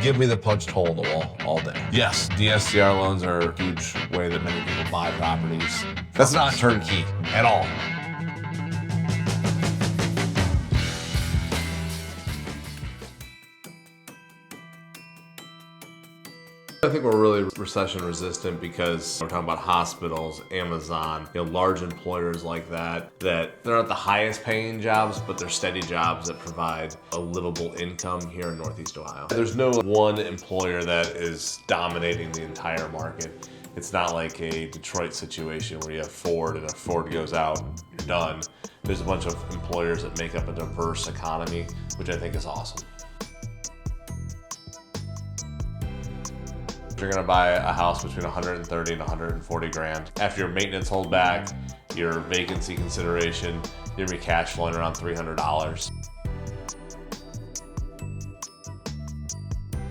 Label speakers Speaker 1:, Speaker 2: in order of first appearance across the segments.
Speaker 1: Give me the punched hole in the wall all day. Yes, DSCR loans are a huge way that many people buy properties. That's not turnkey at all. I think we're really recession resistant because we're talking about hospitals, Amazon, large employers like that they're not the highest paying jobs, but they're steady jobs that provide a livable income here in Northeast Ohio. There's no one employer that is dominating the entire market. It's not like a Detroit situation where you have Ford and if Ford goes out, you're done. There's a bunch of employers that make up a diverse economy, which I think is awesome. You're gonna buy a house between 130 and 140 grand. After your maintenance holdback, your vacancy consideration, you're gonna be cash flowing around $300.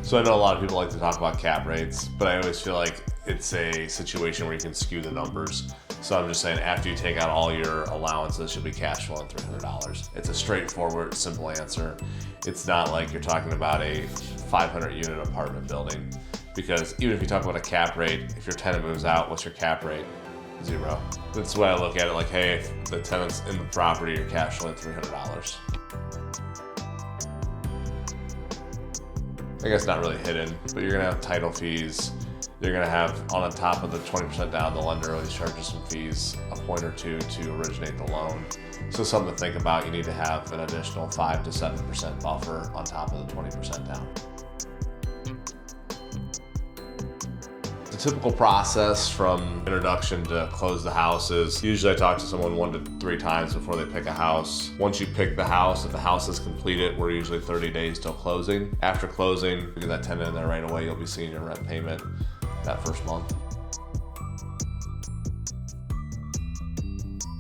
Speaker 1: So I know a lot of people like to talk about cap rates, but I always feel like it's a situation where you can skew the numbers. So I'm just saying after you take out all your allowances, you'll be cash flowing $300. It's a straightforward, simple answer. It's not like you're talking about a 500 unit apartment building. Because even if you talk about a cap rate, if your tenant moves out, what's your cap rate? 0. That's the way I look at it, like, hey, if the tenant's in the property, you're cash flowing $300. I guess not really hidden, but you're gonna have title fees. You're gonna have, on top of the 20% down, the lender always charges some fees, a point or two to originate the loan. So something to think about, you need to have an additional 5 to 7% buffer on top of the 20% down. The typical process from introduction to close the house is usually I talk to someone 1 to 3 times before they pick a house. Once you pick the house, if the house is completed, we're usually 30 days till closing. After closing, get that tenant in there right away, you'll be seeing your rent payment that first month.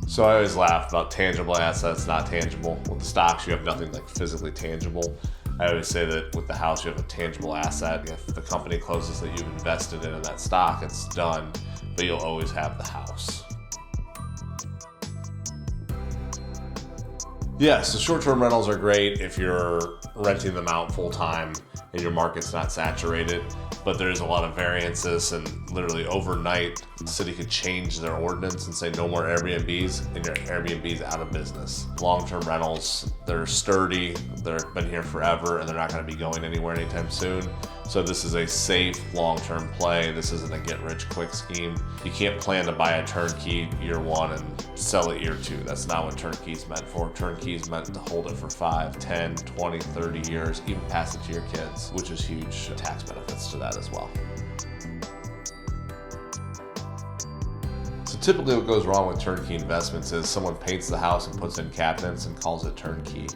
Speaker 1: So I always laugh about tangible assets, not tangible. With the stocks, you have nothing like physically tangible. I always say that with the house, you have a tangible asset. If the company closes that you've invested in that stock, it's done, but you'll always have the house. Yeah, so short-term rentals are great if you're renting them out full-time and your market's not saturated, but there's a lot of variances, and literally overnight, the city could change their ordinance and say no more Airbnbs, and your Airbnb's out of business. Long-term rentals, they're sturdy, they've been here forever, and they're not gonna be going anywhere anytime soon. So this is a safe long-term play. This isn't a get-rich-quick scheme. You can't plan to buy a turnkey year 1 and sell it year 2. That's not what turnkey's meant for. Turnkey's meant to hold it for 5, 10, 20, 30 years, even pass it to your kids, which is huge tax benefits to that as well. So typically what goes wrong with turnkey investments is someone paints the house and puts in cabinets and calls it turnkey.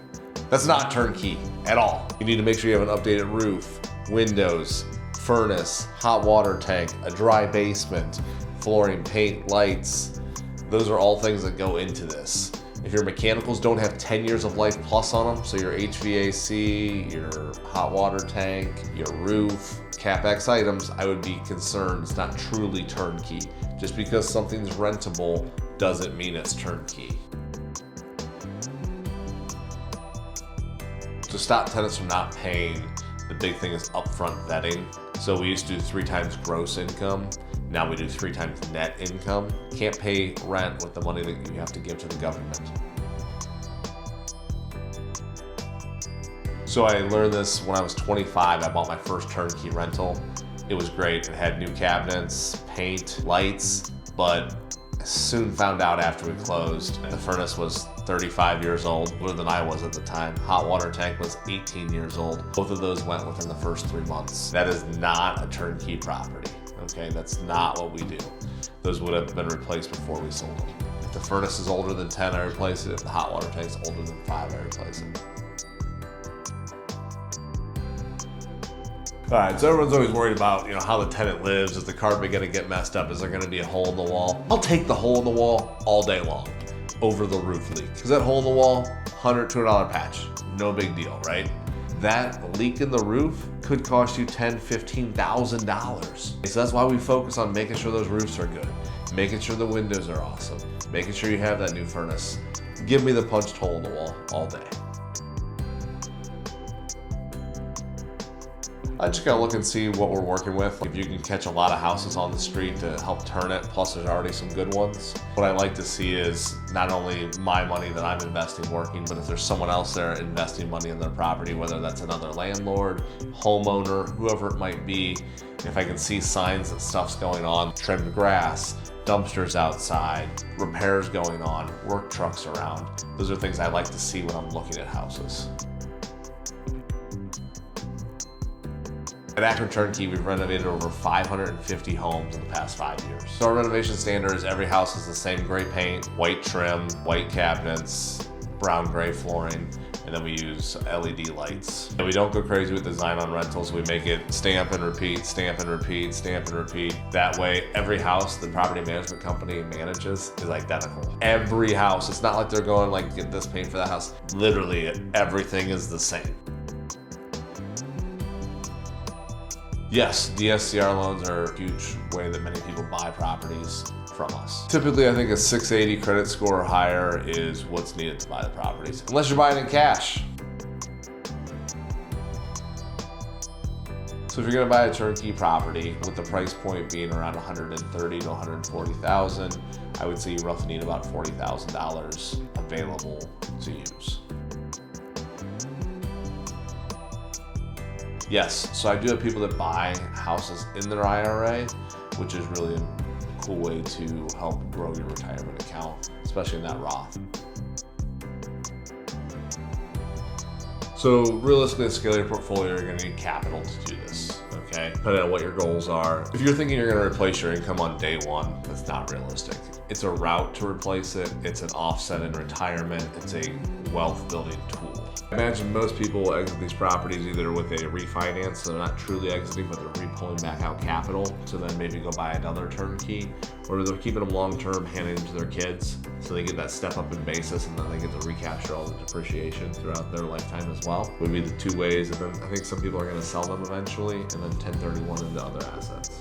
Speaker 1: That's not turnkey at all. You need to make sure you have an updated roof, windows, furnace, hot water tank, a dry basement, flooring, paint, lights. Those are all things that go into this. If your mechanicals don't have 10 years of life plus on them, so your HVAC, your hot water tank, your roof, CapEx items, I would be concerned it's not truly turnkey. Just because something's rentable doesn't mean it's turnkey. To stop tenants from not paying, the big thing is upfront vetting. So we used to do 3 times gross income. Now we do 3 times net income. Can't pay rent with the money that you have to give to the government. So I learned this when I was 25. I bought my first turnkey rental. It was great. It had new cabinets, paint, lights, but I soon found out after we closed, the furnace was 35 years old, older than I was at the time. Hot water tank was 18 years old. Both of those went within the first 3 months. That is not a turnkey property, okay? That's not what we do. Those would have been replaced before we sold them. If the furnace is older than 10, I replace it. If the hot water tank is older than 5, I replace it. All right, so everyone's always worried about, how the tenant lives. Is the carpet gonna get messed up? Is there gonna be a hole in the wall? I'll take the hole in the wall all day long over the roof leak. Because that hole in the wall, $100, $200 patch, no big deal, right? That leak in the roof could cost you $10,000, $15,000. So that's why we focus on making sure those roofs are good, making sure the windows are awesome, making sure you have that new furnace. Give me the punched hole in the wall all day. I just gotta look and see what we're working with. If you can catch a lot of houses on the street to help turn it, plus there's already some good ones. What I like to see is not only my money that I'm investing working, but if there's someone else there investing money in their property, whether that's another landlord, homeowner, whoever it might be, if I can see signs that stuff's going on, trimmed grass, dumpsters outside, repairs going on, work trucks around. Those are things I like to see when I'm looking at houses. At Akron Turnkey, we've renovated over 550 homes in the past 5 years. So our renovation standard is every house has the same gray paint, white trim, white cabinets, brown gray flooring, and then we use LED lights. And we don't go crazy with design on rentals. We make it stamp and repeat, stamp and repeat, stamp and repeat. That way, every house the property management company manages is identical. Every house. It's not like they're going like, get this paint for that house. Literally, everything is the same. Yes, DSCR loans are a huge way that many people buy properties from us. Typically, I think a 680 credit score or higher is what's needed to buy the properties, unless you're buying in cash. So if you're gonna buy a turnkey property with the price point being around $130,000 to $140,000, I would say you roughly need about $40,000 available to use. Yes, so I do have people that buy houses in their IRA, which is really a cool way to help grow your retirement account, especially in that Roth. So realistically, to scale your portfolio, you're gonna need capital to do this, okay? Depending on what your goals are. If you're thinking you're gonna replace your income on day one, that's not realistic. It's a route to replace it. It's an offset in retirement. It's a wealth building tool. I imagine most people will exit these properties either with a refinance, so they're not truly exiting, but they're re-pulling back out capital, so then maybe go buy another turnkey, or they're keeping them long-term, handing them to their kids, so they get that step up in basis, and then they get to recapture all the depreciation throughout their lifetime as well. Would be the two ways, and then I think some people are gonna sell them eventually, and then 1031 into other assets.